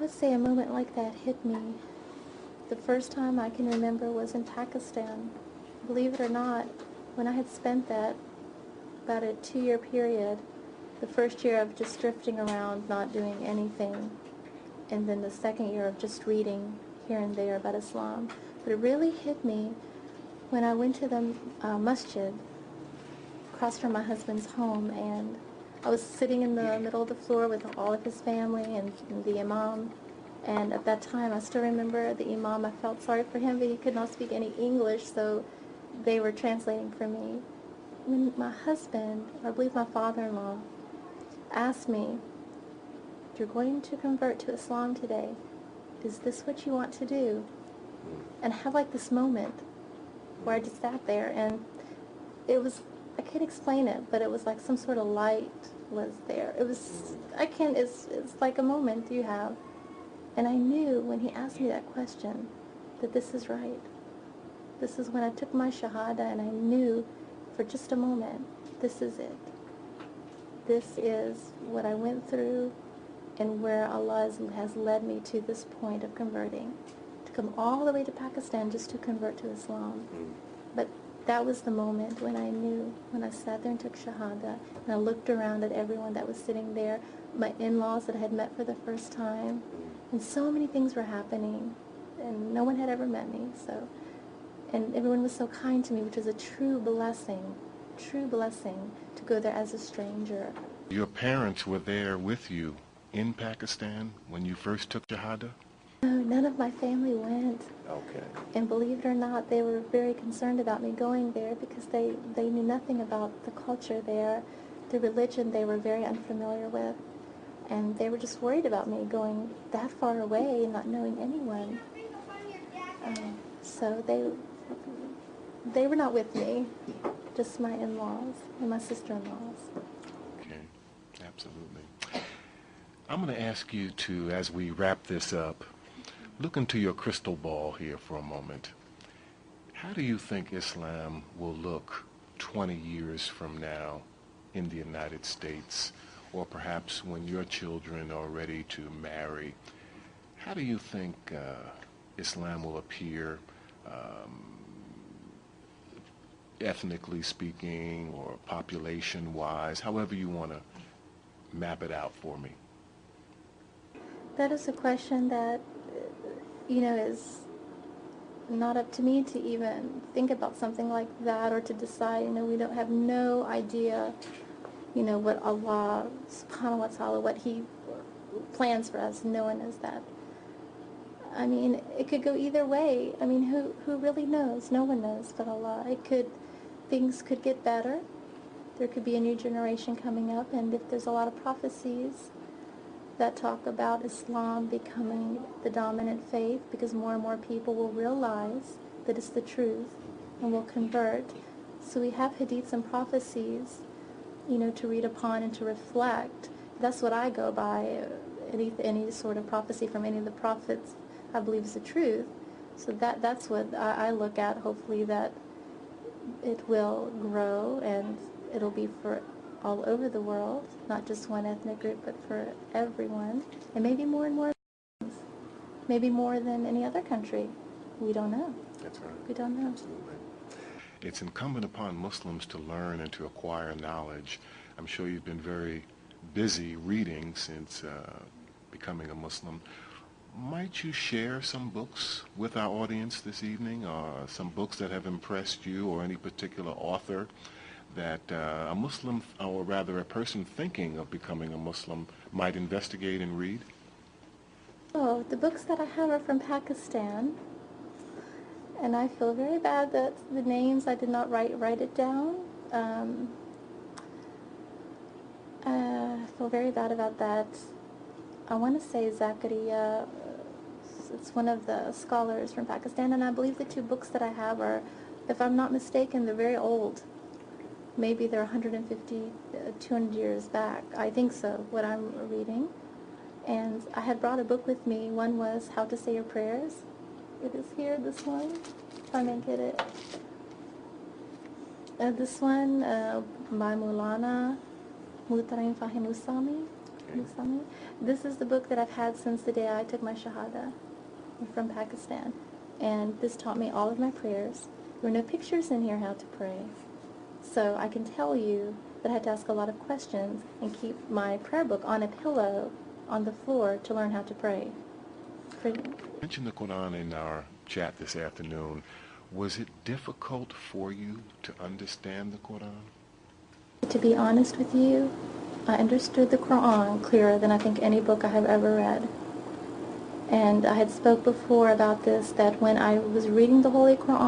would say a moment like that hit me. The first time I can remember was in Pakistan. Believe it or not, when I had spent that about a 2-year period, the first year of just drifting around, not doing anything, and then the second year of just reading here and there about Islam. But it really hit me when I went to the masjid across from my husband's home, and I was sitting in the middle of the floor with all of his family and the imam. And at that time, I still remember the imam. I felt sorry for him, but he could not speak any English, so they were translating for me. When my husband, or I believe my father-in-law, asked me, "You're going to convert to Islam today. Is this what you want to do?" And I had like this moment where I just sat there, and it was, I can't explain it, but it was like some sort of light was there. It was, it's like a moment you have. And I knew when he asked me that question that this is right. This is when I took my Shahada, and I knew for just a moment, this is it. This is what I went through and where Allah has led me to this point of converting. To come all the way to Pakistan just to convert to Islam. But that was the moment when I knew, when I sat there and took Shahada, and I looked around at everyone that was sitting there, my in-laws that I had met for the first time, and so many things were happening, and no one had ever met me, so, and everyone was so kind to me, which was a true blessing to go there as a stranger. Your parents were there with you in Pakistan when you first took Shahada? No, none of my family went. Okay. And believe it or not, they were very concerned about me going there because they knew nothing about the culture there. The religion they were very unfamiliar with. And they were just worried about me going that far away and not knowing anyone. So they were not with me, just my in-laws and my sister-in-laws. Okay, absolutely. I'm going to ask you to, as we wrap this up, look into your crystal ball here for a moment. How do you think Islam will look 20 years from now in the United States, or perhaps when your children are ready to marry? How do you think Islam will appear, ethnically speaking or population-wise, however you want to map it out for me? That is a question that, is not up to me to even think about something like that or to decide. We don't have no idea, what Allah subhanahu wa ta'ala, what He plans for us. No one knows that. I mean, it could go either way. I mean, who really knows? No one knows but Allah. Things could get better. There could be a new generation coming up, and if there's a lot of prophecies that talk about Islam becoming the dominant faith, because more and more people will realize that it's the truth and will convert. So we have hadiths and prophecies, to read upon and to reflect. That's what I go by. Any sort of prophecy from any of the prophets, I believe is the truth. So that's what I look at. Hopefully that it will grow and it'll be for all over the world, not just one ethnic group, but for everyone, and maybe more and more, maybe more than any other country. We don't know. That's right. We don't know. Absolutely. It's incumbent upon Muslims to learn and to acquire knowledge. I'm sure you've been very busy reading since becoming a Muslim. Might you share some books with our audience this evening, or some books that have impressed you, or any particular author that a Muslim, or rather a person thinking of becoming a Muslim, might investigate and read? Oh, the books that I have are from Pakistan, and I feel very bad that the names, I did not write it down. I feel very bad about that. I want to say Zakaria, it's one of the scholars from Pakistan, and I believe the two books that I have are, if I'm not mistaken, they're very old. Maybe they're 150, 200 years back. I think so, what I'm reading. And I had brought a book with me. One was How to Say Your Prayers. It is here, this one, if I may get it. This one by Maulana Muhtarim Fahim Usami. This is the book that I've had since the day I took my Shahada. I'm from Pakistan. And this taught me all of my prayers. There were no pictures in here how to pray. So I can tell you that I had to ask a lot of questions and keep my prayer book on a pillow on the floor to learn how to pray. You mentioned the Quran in our chat this afternoon. Was it difficult for you to understand the Quran? To be honest with you, I understood the Quran clearer than I think any book I have ever read. And I had spoke before about this, that when I was reading the Holy Quran,